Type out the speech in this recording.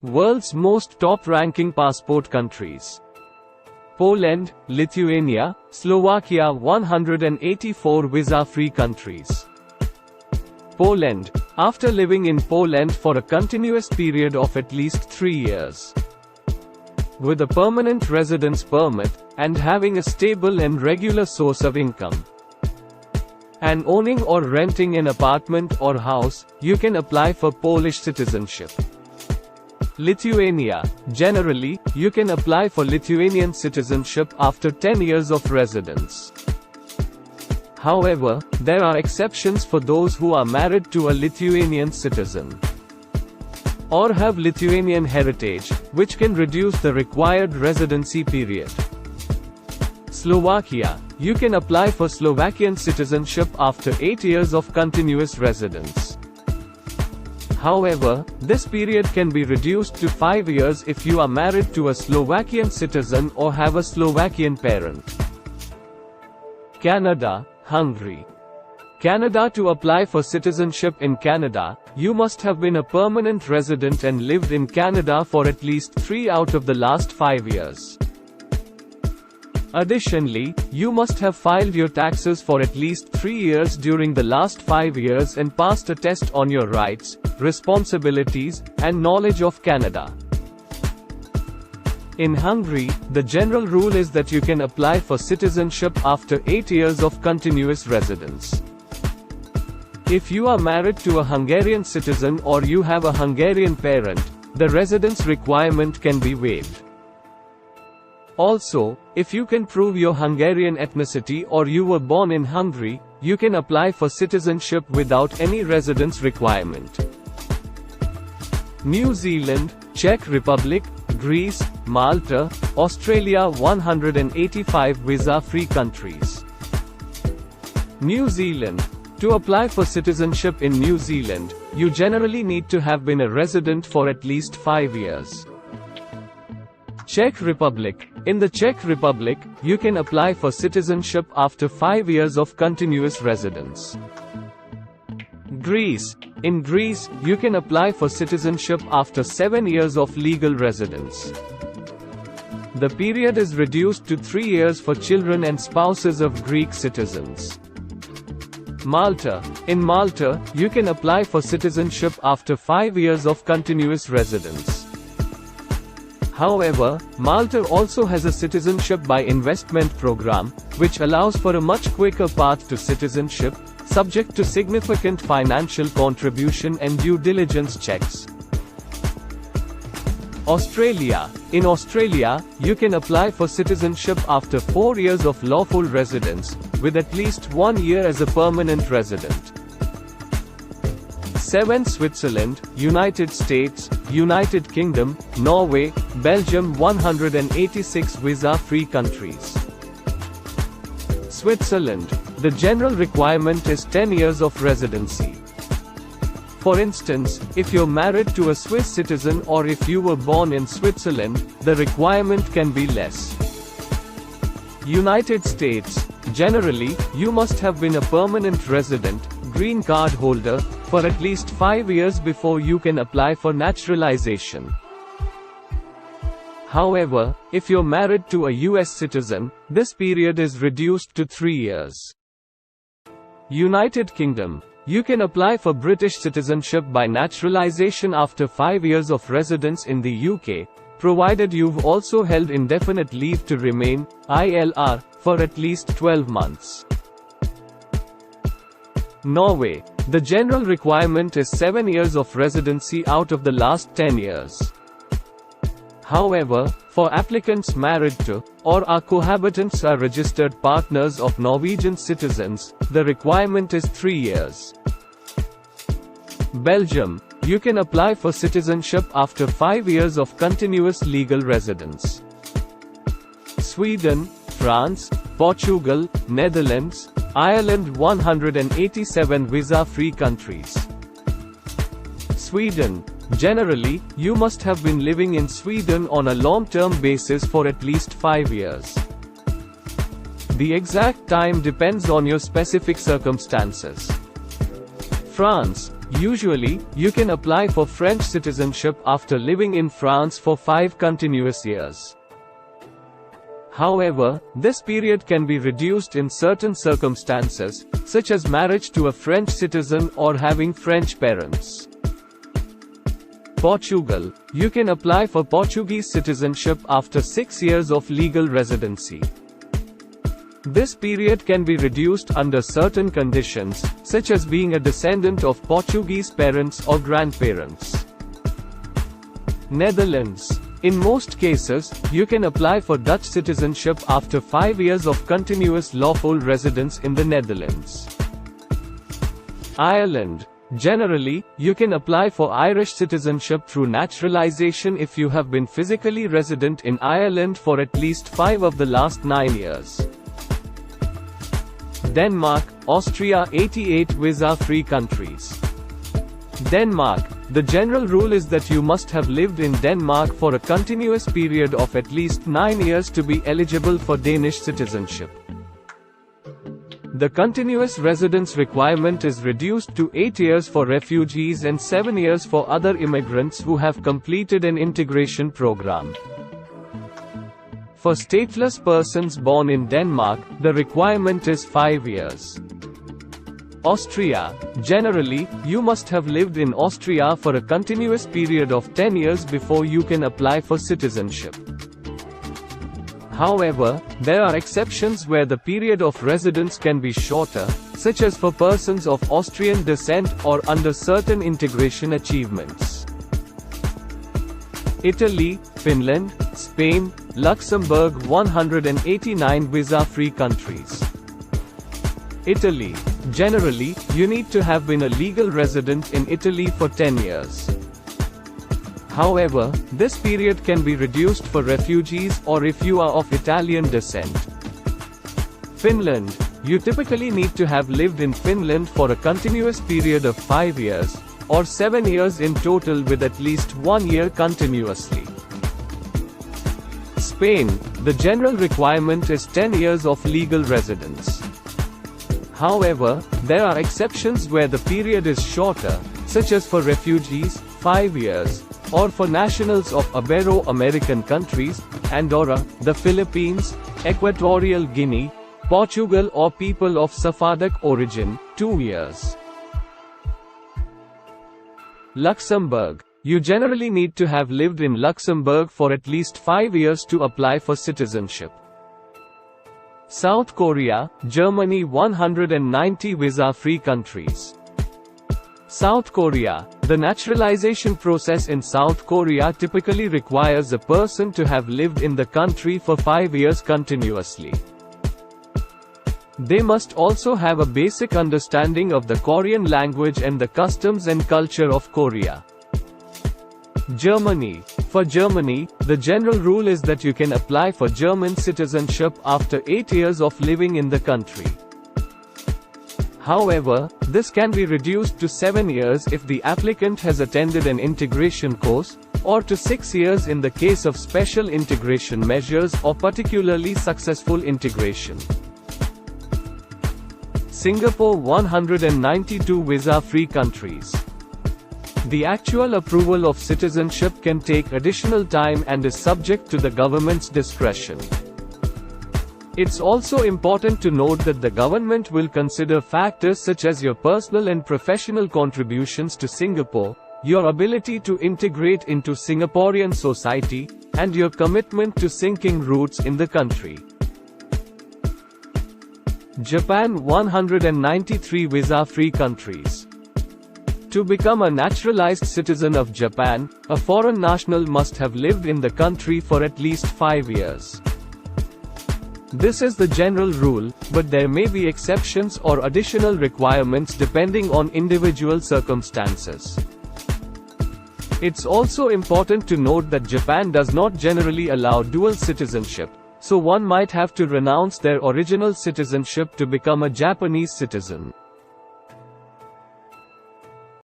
World's most top-ranking passport countries. Poland, Lithuania, Slovakia 184 visa-free countries. Poland. After living in Poland for a continuous period of at least 3 years. With a permanent residence permit, and having a stable and regular source of income. And owning or renting an apartment or house, you can apply for Polish citizenship. Lithuania. Generally, you can apply for Lithuanian citizenship after 10 years of residence. However, there are exceptions for those who are married to a Lithuanian citizen or have Lithuanian heritage, which can reduce the required residency period. Slovakia. You can apply for Slovakian citizenship after 8 years of continuous residence. However, this period can be reduced to 5 years if you are married to a Slovakian citizen or have a Slovakian parent. Canada, Hungary. Canada. To apply for citizenship in Canada, you must have been a permanent resident and lived in Canada for at least 3 out of the last 5 years. Additionally, you must have filed your taxes for at least 3 years during the last 5 years and passed a test on your rights, responsibilities, and knowledge of Canada. In Hungary, the general rule is that you can apply for citizenship after 8 years of continuous residence. If you are married to a Hungarian citizen or you have a Hungarian parent, the residence requirement can be waived. Also, if you can prove your Hungarian ethnicity or you were born in Hungary, you can apply for citizenship without any residence requirement. New Zealand, Czech Republic, Greece, Malta, Australia 185 visa-free countries. New Zealand. To apply for citizenship in New Zealand, you generally need to have been a resident for at least 5 years. Czech Republic. In the Czech Republic, you can apply for citizenship after 5 years of continuous residence. Greece. In Greece, you can apply for citizenship after 7 years of legal residence. The period is reduced to 3 years for children and spouses of Greek citizens. Malta. In Malta, you can apply for citizenship after 5 years of continuous residence. However, Malta also has a citizenship by investment program, which allows for a much quicker path to citizenship, subject to significant financial contribution and due diligence checks. Australia. In Australia, you can apply for citizenship after 4 years of lawful residence, with at least 1 year as a permanent resident. 7. Switzerland, United States, United Kingdom, Norway, Belgium 186 visa-free countries. Switzerland. The general requirement is 10 years of residency. For instance, if you're married to a Swiss citizen or if you were born in Switzerland, the requirement can be less. United States. Generally, you must have been a permanent resident, green card holder, for at least 5 years before you can apply for naturalization. However, if you're married to a US citizen, this period is reduced to 3 years. United Kingdom. You can apply for British citizenship by naturalization after 5 years of residence in the UK, provided you've also held indefinite leave to remain, ILR, for at least 12 months. Norway. The general requirement is 7 years of residency out of the last 10 years. However, for applicants married to, or are cohabitants or registered partners of Norwegian citizens, the requirement is 3 years. Belgium. You can apply for citizenship after 5 years of continuous legal residence. Sweden, France, Portugal, Netherlands, Ireland 187 visa-free countries. Sweden. Generally, you must have been living in Sweden on a long-term basis for at least 5 years. The exact time depends on your specific circumstances. France. Usually, you can apply for French citizenship after living in France for 5 continuous years. However, this period can be reduced in certain circumstances, such as marriage to a French citizen or having French parents. Portugal. You can apply for Portuguese citizenship after 6 years of legal residency. This period can be reduced under certain conditions, such as being a descendant of Portuguese parents or grandparents. Netherlands. In most cases, you can apply for Dutch citizenship after 5 years of continuous lawful residence in the Netherlands. Ireland. Generally, you can apply for Irish citizenship through naturalization if you have been physically resident in Ireland for at least 5 of the last 9 years. Denmark, Austria 88 visa-free countries. Denmark. The general rule is that you must have lived in Denmark for a continuous period of at least 9 years to be eligible for Danish citizenship. The continuous residence requirement is reduced to 8 years for refugees and 7 years for other immigrants who have completed an integration program. For stateless persons born in Denmark, the requirement is 5 years. Austria. Generally, you must have lived in Austria for a continuous period of 10 years before you can apply for citizenship. However, there are exceptions where the period of residence can be shorter, such as for persons of Austrian descent or under certain integration achievements. Italy, Finland, Spain, Luxembourg 189 visa-free countries. Italy. Generally, you need to have been a legal resident in Italy for 10 years. However, this period can be reduced for refugees or if you are of Italian descent. Finland. You typically need to have lived in Finland for a continuous period of 5 years, or 7 years in total with at least 1 year continuously. Spain. The general requirement is 10 years of legal residence. However, there are exceptions where the period is shorter, such as for refugees, 5 years, or for nationals of Ibero-American countries, Andorra, the Philippines, Equatorial Guinea, Portugal or people of Sephardic origin, 2 years. Luxembourg. You generally need to have lived in Luxembourg for at least 5 years to apply for citizenship. South Korea, Germany 190 visa-free countries. South Korea. The naturalization process in South Korea typically requires a person to have lived in the country for 5 years continuously. They must also have a basic understanding of the Korean language and the customs and culture of Korea. Germany. For Germany, the general rule is that you can apply for German citizenship after 8 years of living in the country. However, this can be reduced to 7 years if the applicant has attended an integration course, or to 6 years in the case of special integration measures or particularly successful integration. Singapore 192 visa-free countries. The actual approval of citizenship can take additional time and is subject to the government's discretion. It's also important to note that the government will consider factors such as your personal and professional contributions to Singapore, your ability to integrate into Singaporean society, and your commitment to sinking roots in the country. Japan 193 visa-free countries. To become a naturalized citizen of Japan, a foreign national must have lived in the country for at least 5 years. This is the general rule, but there may be exceptions or additional requirements depending on individual circumstances. It's also important to note that Japan does not generally allow dual citizenship, so one might have to renounce their original citizenship to become a Japanese citizen.